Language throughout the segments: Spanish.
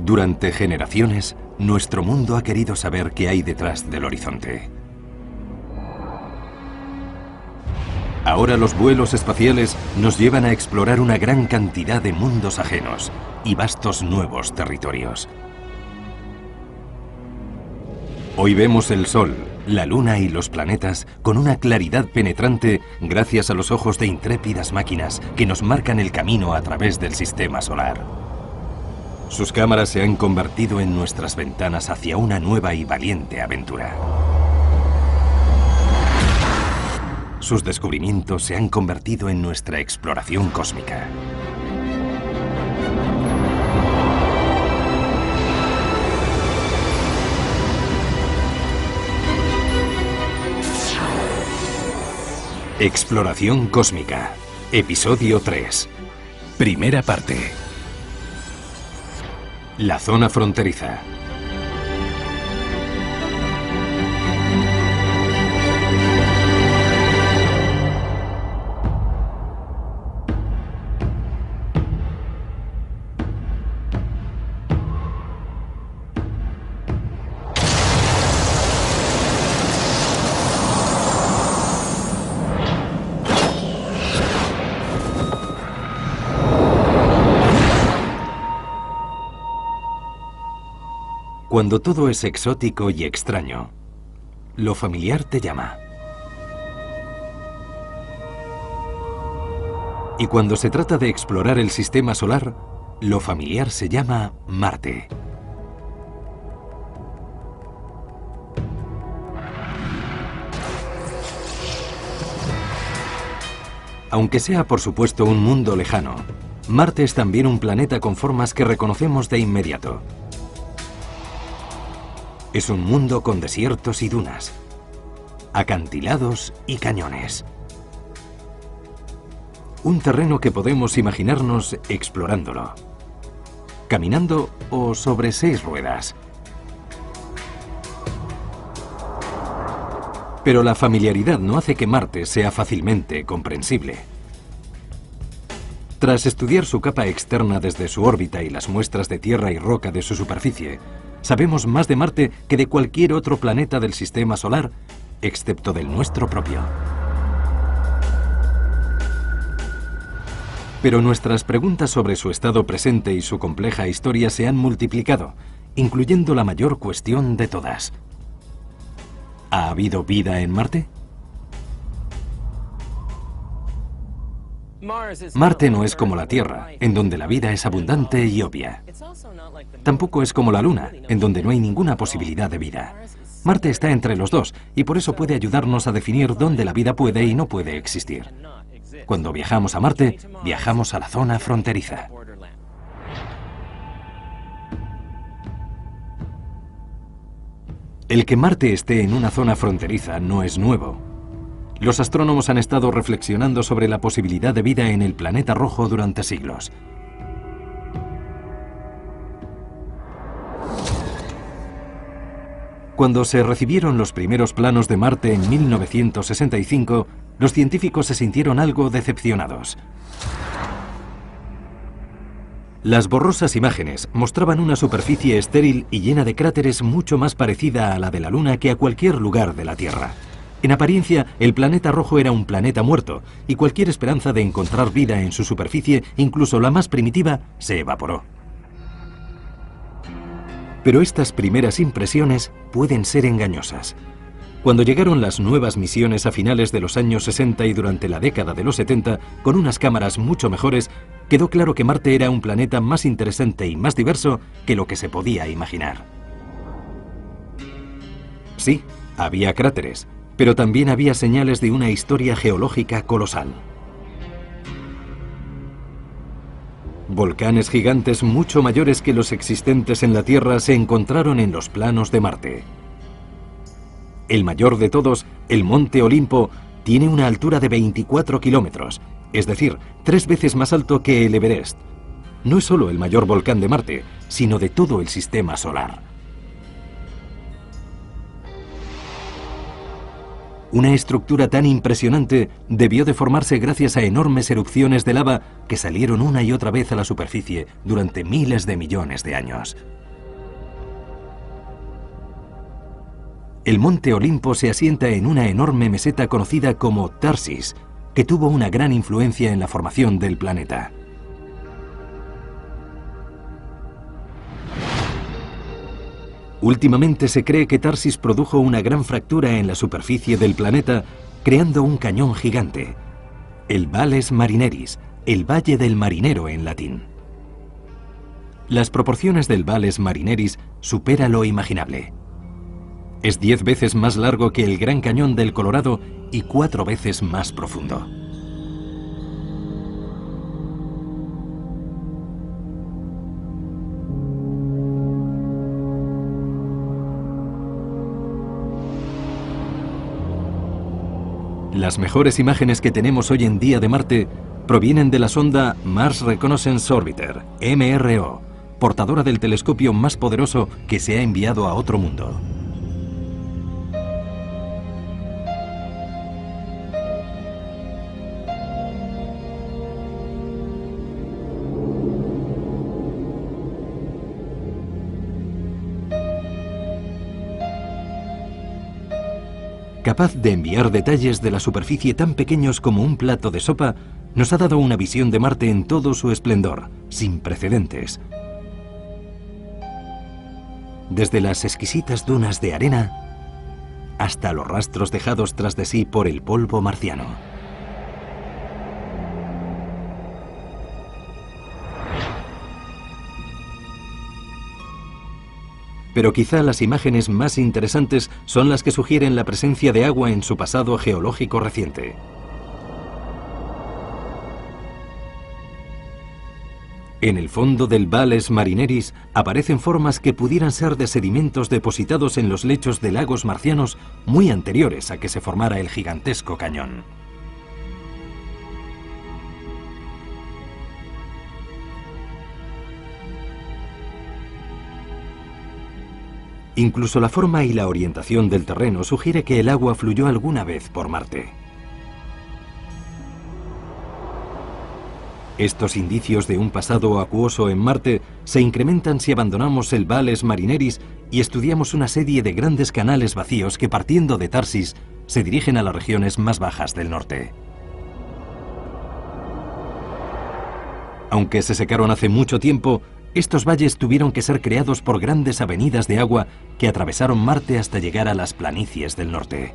Durante generaciones, nuestro mundo ha querido saber qué hay detrás del horizonte. Ahora los vuelos espaciales nos llevan a explorar una gran cantidad de mundos ajenos y vastos nuevos territorios. Hoy vemos el Sol, la Luna y los planetas con una claridad penetrante gracias a los ojos de intrépidas máquinas que nos marcan el camino a través del sistema solar. Sus cámaras se han convertido en nuestras ventanas hacia una nueva y valiente aventura. Sus descubrimientos se han convertido en nuestra exploración cósmica. Exploración cósmica, episodio 3. Primera parte. La zona fronteriza. Cuando todo es exótico y extraño, lo familiar te llama. Y cuando se trata de explorar el sistema solar, lo familiar se llama Marte. Aunque sea por supuesto un mundo lejano, Marte es también un planeta con formas que reconocemos de inmediato. Es un mundo con desiertos y dunas, acantilados y cañones. Un terreno que podemos imaginarnos explorándolo, caminando o sobre 6 ruedas. Pero la familiaridad no hace que Marte sea fácilmente comprensible. Tras estudiar su capa externa desde su órbita y las muestras de tierra y roca de su superficie, sabemos más de Marte que de cualquier otro planeta del sistema solar, excepto del nuestro propio. Pero nuestras preguntas sobre su estado presente y su compleja historia se han multiplicado, incluyendo la mayor cuestión de todas. ¿Ha habido vida en Marte? Marte no es como la Tierra, en donde la vida es abundante y obvia. Tampoco es como la Luna, en donde no hay ninguna posibilidad de vida. Marte está entre los dos y por eso puede ayudarnos a definir dónde la vida puede y no puede existir. Cuando viajamos a Marte, viajamos a la zona fronteriza. El que Marte esté en una zona fronteriza no es nuevo. Los astrónomos han estado reflexionando sobre la posibilidad de vida en el planeta rojo durante siglos. Cuando se recibieron los primeros planos de Marte en 1965, los científicos se sintieron algo decepcionados. Las borrosas imágenes mostraban una superficie estéril y llena de cráteres mucho más parecida a la de la Luna que a cualquier lugar de la Tierra. En apariencia, el planeta rojo era un planeta muerto, y cualquier esperanza de encontrar vida en su superficie, incluso la más primitiva, se evaporó. Pero estas primeras impresiones pueden ser engañosas. Cuando llegaron las nuevas misiones a finales de los años 60 y durante la década de los 70, con unas cámaras mucho mejores, quedó claro que Marte era un planeta más interesante y más diverso que lo que se podía imaginar. Sí, había cráteres, pero también había señales de una historia geológica colosal. Volcanes gigantes mucho mayores que los existentes en la Tierra se encontraron en los planos de Marte. El mayor de todos, el Monte Olimpo, tiene una altura de 24 kilómetros, es decir, 3 veces más alto que el Everest. No es solo el mayor volcán de Marte, sino de todo el sistema solar. Una estructura tan impresionante debió de formarse gracias a enormes erupciones de lava que salieron una y otra vez a la superficie durante miles de millones de años. El monte Olimpo se asienta en una enorme meseta conocida como Tharsis, que tuvo una gran influencia en la formación del planeta. Últimamente se cree que Tharsis produjo una gran fractura en la superficie del planeta, creando un cañón gigante, el Valles Marineris, el Valle del Marinero en latín. Las proporciones del Valles Marineris superan lo imaginable. Es 10 veces más largo que el Gran Cañón del Colorado y 4 veces más profundo. Las mejores imágenes que tenemos hoy en día de Marte provienen de la sonda Mars Reconnaissance Orbiter, MRO, portadora del telescopio más poderoso que se ha enviado a otro mundo. Capaz de enviar detalles de la superficie tan pequeños como un plato de sopa, nos ha dado una visión de Marte en todo su esplendor, sin precedentes. Desde las exquisitas dunas de arena hasta los rastros dejados tras de sí por el polvo marciano. Pero quizá las imágenes más interesantes son las que sugieren la presencia de agua en su pasado geológico reciente. En el fondo del Valles Marineris aparecen formas que pudieran ser de sedimentos depositados en los lechos de lagos marcianos muy anteriores a que se formara el gigantesco cañón. Incluso la forma y la orientación del terreno sugiere que el agua fluyó alguna vez por Marte. Estos indicios de un pasado acuoso en Marte se incrementan si abandonamos el Valles Marineris y estudiamos una serie de grandes canales vacíos que, partiendo de Tharsis, se dirigen a las regiones más bajas del norte. Aunque se secaron hace mucho tiempo, estos valles tuvieron que ser creados por grandes avenidas de agua que atravesaron Marte hasta llegar a las planicies del norte.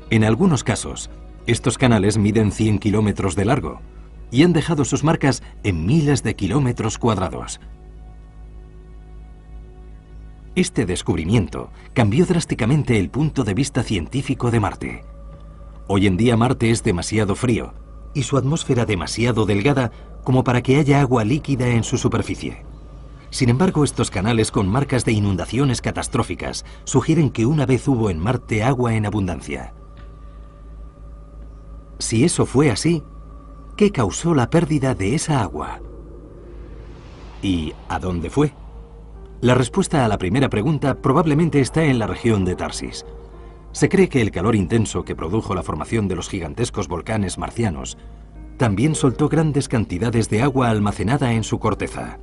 En algunos casos, estos canales miden 100 kilómetros de largo y han dejado sus marcas en miles de kilómetros cuadrados. Este descubrimiento cambió drásticamente el punto de vista científico de Marte. Hoy en día Marte es demasiado frío y su atmósfera demasiado delgada como para que haya agua líquida en su superficie. Sin embargo, estos canales con marcas de inundaciones catastróficas sugieren que una vez hubo en Marte agua en abundancia. Si eso fue así, ¿qué causó la pérdida de esa agua? ¿Y a dónde fue? La respuesta a la primera pregunta probablemente está en la región de Tharsis. Se cree que el calor intenso que produjo la formación de los gigantescos volcanes marcianos también soltó grandes cantidades de agua almacenada en su corteza.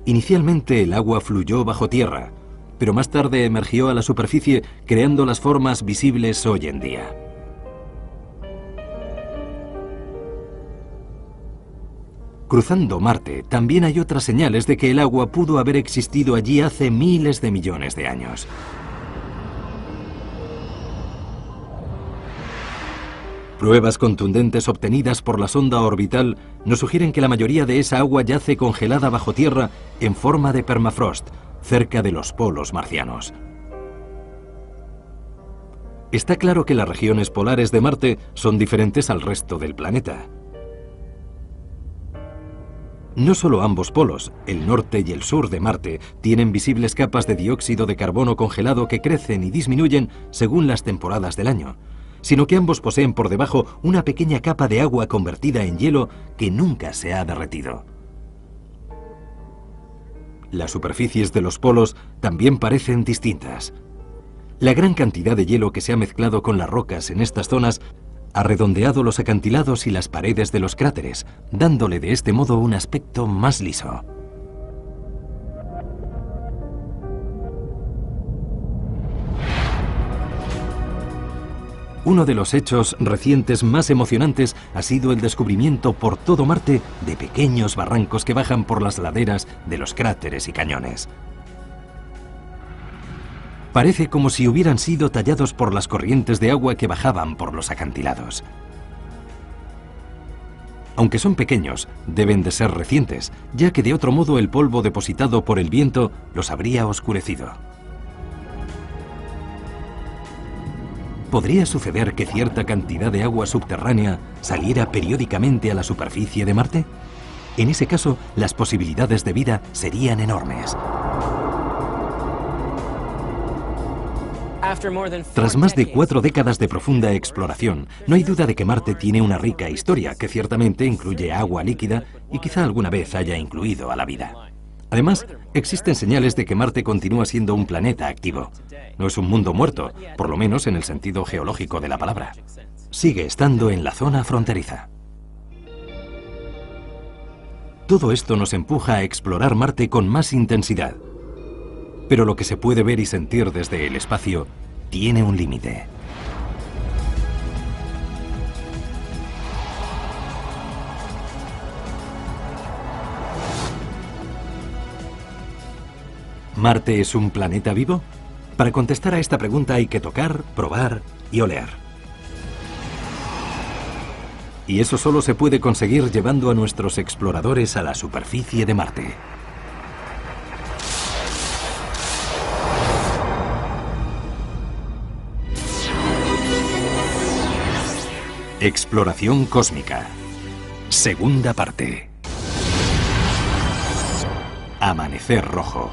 Inicialmente el agua fluyó bajo tierra, pero más tarde emergió a la superficie creando las formas visibles hoy en día. Cruzando Marte, también hay otras señales de que el agua pudo haber existido allí hace miles de millones de años. Pruebas contundentes obtenidas por la sonda orbital nos sugieren que la mayoría de esa agua yace congelada bajo tierra en forma de permafrost, cerca de los polos marcianos. Está claro que las regiones polares de Marte son diferentes al resto del planeta. No solo ambos polos, el norte y el sur de Marte, tienen visibles capas de dióxido de carbono congelado que crecen y disminuyen según las temporadas del año, sino que ambos poseen por debajo una pequeña capa de agua convertida en hielo que nunca se ha derretido. Las superficies de los polos también parecen distintas. La gran cantidad de hielo que se ha mezclado con las rocas en estas zonas ha redondeado los acantilados y las paredes de los cráteres, dándole de este modo un aspecto más liso. Uno de los hechos recientes más emocionantes ha sido el descubrimiento por todo Marte de pequeños barrancos que bajan por las laderas de los cráteres y cañones. Parece como si hubieran sido tallados por las corrientes de agua que bajaban por los acantilados. Aunque son pequeños, deben de ser recientes, ya que de otro modo el polvo depositado por el viento los habría oscurecido. ¿Podría suceder que cierta cantidad de agua subterránea saliera periódicamente a la superficie de Marte? En ese caso, las posibilidades de vida serían enormes. Tras más de 4 décadas de profunda exploración, no hay duda de que Marte tiene una rica historia que ciertamente incluye agua líquida y quizá alguna vez haya incluido a la vida. Además, existen señales de que Marte continúa siendo un planeta activo. No es un mundo muerto, por lo menos en el sentido geológico de la palabra. Sigue estando en la zona fronteriza. Todo esto nos empuja a explorar Marte con más intensidad. Pero lo que se puede ver y sentir desde el espacio tiene un límite. ¿Marte es un planeta vivo? Para contestar a esta pregunta hay que tocar, probar y oler. Y eso solo se puede conseguir llevando a nuestros exploradores a la superficie de Marte. Exploración cósmica. Segunda parte. Amanecer rojo.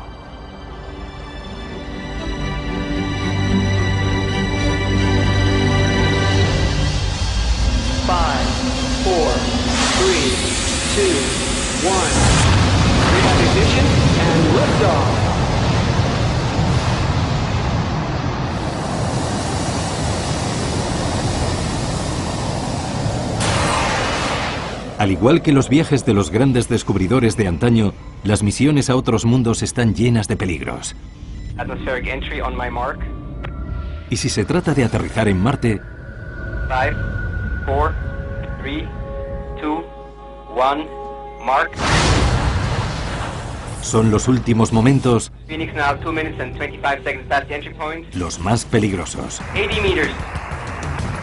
Al igual que los viajes de los grandes descubridores de antaño, las misiones a otros mundos están llenas de peligros. Y si se trata de aterrizar en Marte, 5, 4, 3, 2, 1, mark. Son los últimos momentos Phoenix now 2 minutes and 25 seconds past the entry point. los más peligrosos. 80 meters.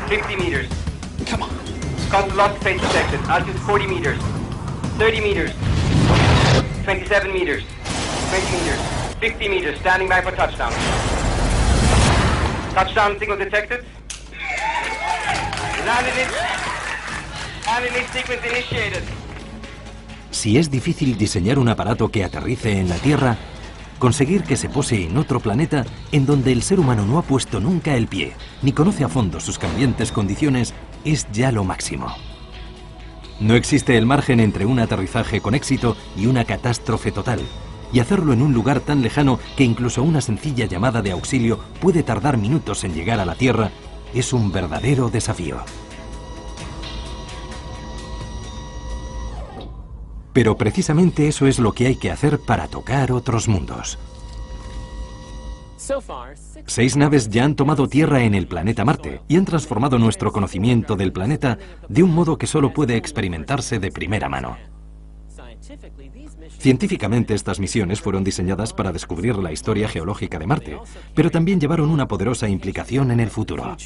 50 meters. Come on. Constant velocity phase detected. Altitude 40 meters. 30 meters. 27 meters. 20 meters. 50 meters. Standing by for touchdown. Touchdown signal detected. Landing sequence initiated. Si es difícil diseñar un aparato que aterrice en la Tierra, conseguir que se pose en otro planeta en donde el ser humano no ha puesto nunca el pie, ni conoce a fondo sus cambiantes condiciones, es ya lo máximo. No existe el margen entre un aterrizaje con éxito y una catástrofe total, y hacerlo en un lugar tan lejano que incluso una sencilla llamada de auxilio puede tardar minutos en llegar a la Tierra es un verdadero desafío. Pero precisamente eso es lo que hay que hacer para tocar otros mundos. 6 naves ya han tomado tierra en el planeta Marte y han transformado nuestro conocimiento del planeta de un modo que solo puede experimentarse de primera mano. Científicamente, estas misiones fueron diseñadas para descubrir la historia geológica de Marte, pero también llevaron una poderosa implicación en el futuro.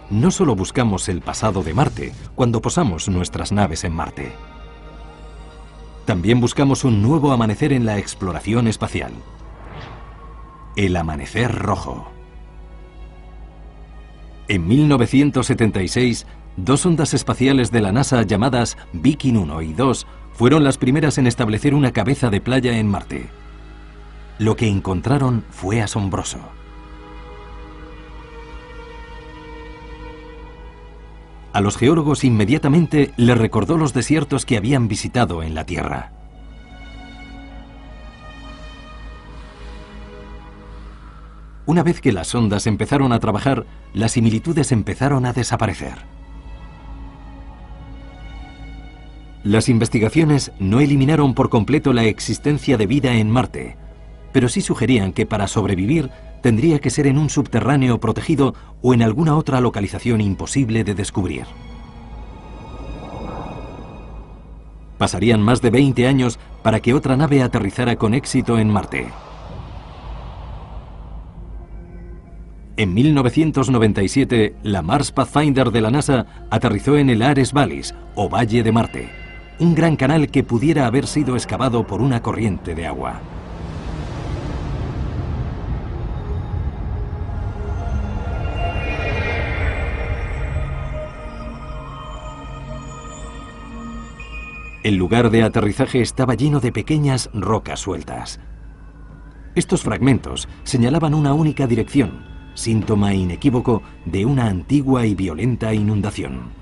No solo buscamos el pasado de Marte cuando posamos nuestras naves en Marte. También buscamos un nuevo amanecer en la exploración espacial. El amanecer rojo. En 1976, 2 sondas espaciales de la NASA llamadas Viking 1 y 2 fueron las primeras en establecer una cabeza de playa en Marte. Lo que encontraron fue asombroso. A los geólogos inmediatamente les recordó los desiertos que habían visitado en la Tierra. Una vez que las sondas empezaron a trabajar, las similitudes empezaron a desaparecer. Las investigaciones no eliminaron por completo la existencia de vida en Marte, pero sí sugerían que para sobrevivir tendría que ser en un subterráneo protegido o en alguna otra localización imposible de descubrir. Pasarían más de 20 años para que otra nave aterrizara con éxito en Marte. En 1997, la Mars Pathfinder de la NASA aterrizó en el Ares Vallis, o Valle de Marte, un gran canal que pudiera haber sido excavado por una corriente de agua. El lugar de aterrizaje estaba lleno de pequeñas rocas sueltas. Estos fragmentos señalaban una única dirección, síntoma inequívoco de una antigua y violenta inundación.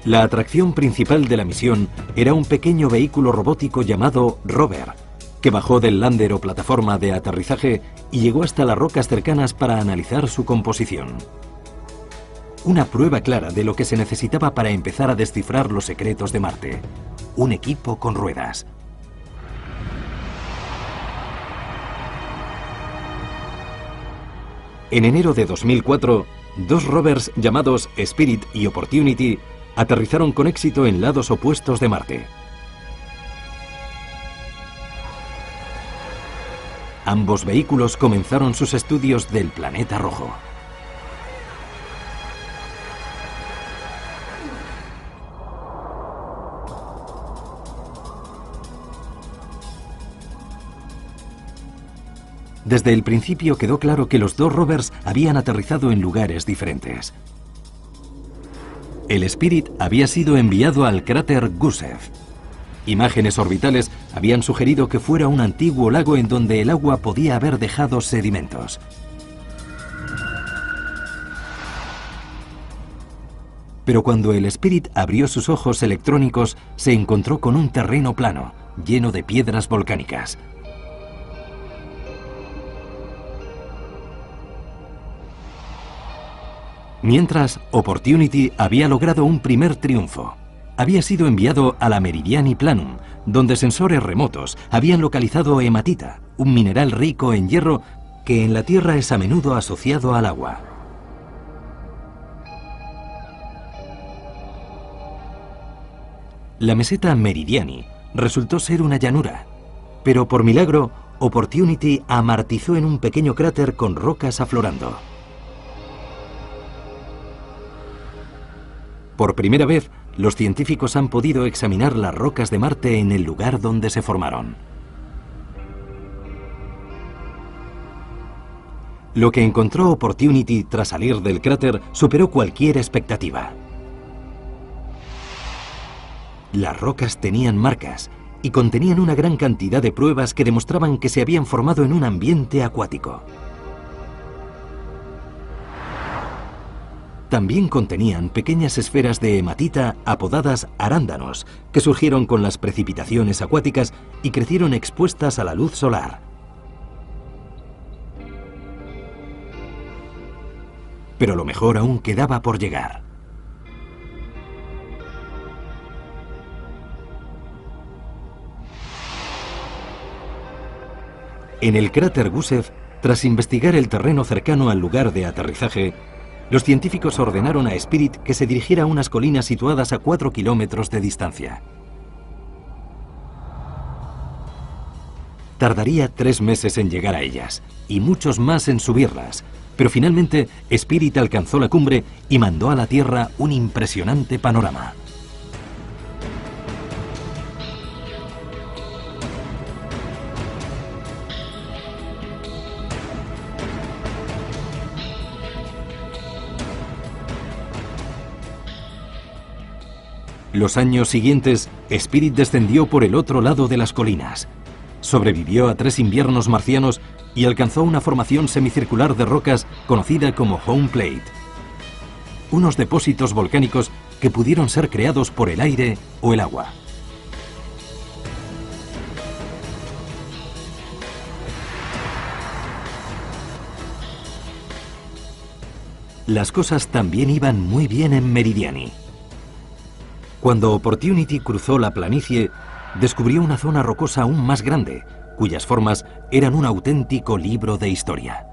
La atracción principal de la misión era un pequeño vehículo robótico llamado Rover, que bajó del lander o plataforma de aterrizaje y llegó hasta las rocas cercanas para analizar su composición. Una prueba clara de lo que se necesitaba para empezar a descifrar los secretos de Marte: un equipo con ruedas. En enero de 2004, dos rovers llamados Spirit y Opportunity aterrizaron con éxito en lados opuestos de Marte. Ambos vehículos comenzaron sus estudios del planeta rojo. Desde el principio quedó claro que los dos rovers habían aterrizado en lugares diferentes. El Spirit había sido enviado al cráter Gusev. Imágenes orbitales habían sugerido que fuera un antiguo lago en donde el agua podía haber dejado sedimentos. Pero cuando el Spirit abrió sus ojos electrónicos, se encontró con un terreno plano, lleno de piedras volcánicas. Mientras, Opportunity había logrado un primer triunfo. Había sido enviado a la Meridiani Planum, donde sensores remotos habían localizado hematita, un mineral rico en hierro que en la Tierra es a menudo asociado al agua. La meseta Meridiani resultó ser una llanura, pero por milagro, Opportunity amartizó en un pequeño cráter con rocas aflorando. Por primera vez, los científicos han podido examinar las rocas de Marte en el lugar donde se formaron. Lo que encontró Opportunity tras salir del cráter superó cualquier expectativa. Las rocas tenían marcas y contenían una gran cantidad de pruebas que demostraban que se habían formado en un ambiente acuático. También contenían pequeñas esferas de hematita apodadas arándanos, que surgieron con las precipitaciones acuáticas y crecieron expuestas a la luz solar. Pero lo mejor aún quedaba por llegar. En el cráter Gusev, tras investigar el terreno cercano al lugar de aterrizaje, los científicos ordenaron a Spirit que se dirigiera a unas colinas situadas a 4 kilómetros de distancia. Tardaría 3 meses en llegar a ellas, y muchos más en subirlas, pero finalmente Spirit alcanzó la cumbre y mandó a la Tierra un impresionante panorama. Los años siguientes, Spirit descendió por el otro lado de las colinas. Sobrevivió a 3 inviernos marcianos y alcanzó una formación semicircular de rocas conocida como Home Plate. Unos depósitos volcánicos que pudieron ser creados por el aire o el agua. Las cosas también iban muy bien en Meridiani. Cuando Opportunity cruzó la planicie, descubrió una zona rocosa aún más grande, cuyas formas eran un auténtico libro de historia.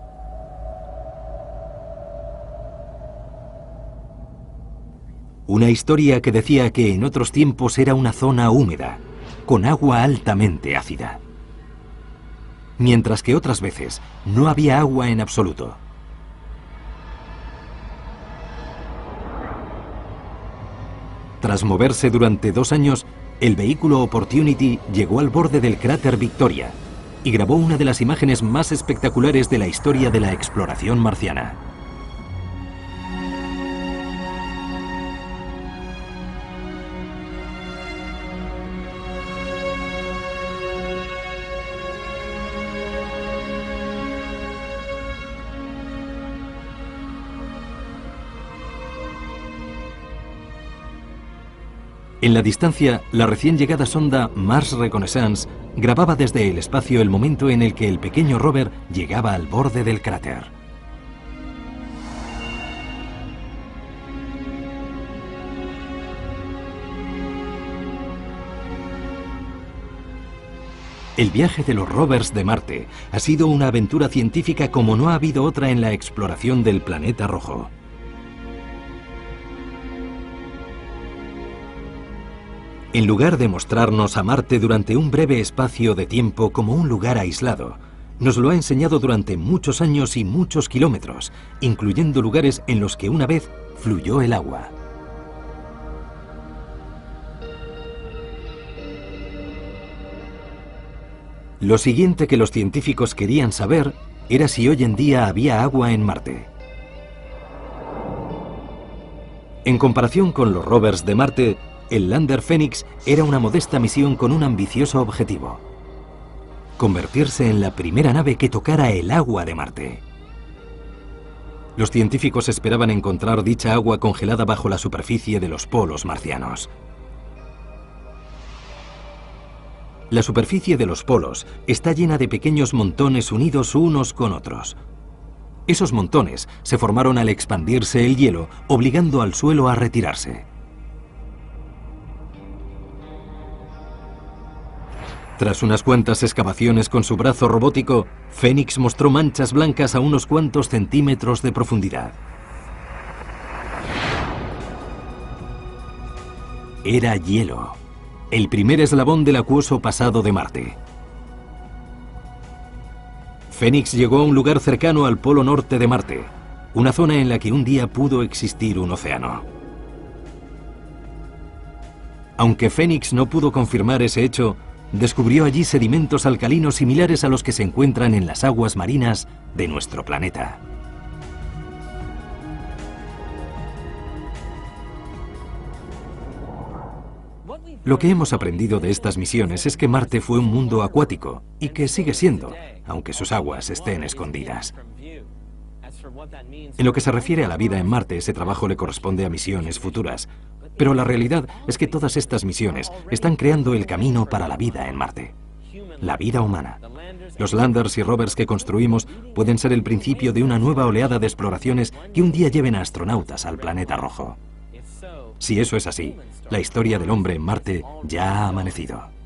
Una historia que decía que en otros tiempos era una zona húmeda, con agua altamente ácida. Mientras que otras veces no había agua en absoluto. Tras moverse durante 2 años, el vehículo Opportunity llegó al borde del cráter Victoria y grabó una de las imágenes más espectaculares de la historia de la exploración marciana. En la distancia, la recién llegada sonda Mars Reconnaissance grababa desde el espacio el momento en el que el pequeño rover llegaba al borde del cráter. El viaje de los rovers de Marte ha sido una aventura científica como no ha habido otra en la exploración del planeta rojo. En lugar de mostrarnos a Marte durante un breve espacio de tiempo como un lugar aislado, nos lo ha enseñado durante muchos años y muchos kilómetros, incluyendo lugares en los que una vez fluyó el agua. Lo siguiente que los científicos querían saber era si hoy en día había agua en Marte. En comparación con los rovers de Marte, el Lander Phoenix era una modesta misión con un ambicioso objetivo: convertirse en la primera nave que tocara el agua de Marte. Los científicos esperaban encontrar dicha agua congelada bajo la superficie de los polos marcianos. La superficie de los polos está llena de pequeños montones unidos unos con otros. Esos montones se formaron al expandirse el hielo, obligando al suelo a retirarse. Tras unas cuantas excavaciones con su brazo robótico, Phoenix mostró manchas blancas a unos cuantos centímetros de profundidad. Era hielo, el primer eslabón del acuoso pasado de Marte. Phoenix llegó a un lugar cercano al polo norte de Marte, una zona en la que un día pudo existir un océano. Aunque Phoenix no pudo confirmar ese hecho, descubrió allí sedimentos alcalinos similares a los que se encuentran en las aguas marinas de nuestro planeta. Lo que hemos aprendido de estas misiones es que Marte fue un mundo acuático y que sigue siendo, aunque sus aguas estén escondidas. En lo que se refiere a la vida en Marte, ese trabajo le corresponde a misiones futuras. Pero la realidad es que todas estas misiones están creando el camino para la vida en Marte. La vida humana. Los landers y rovers que construimos pueden ser el principio de una nueva oleada de exploraciones que un día lleven a astronautas al planeta rojo. Si eso es así, la historia del hombre en Marte ya ha amanecido.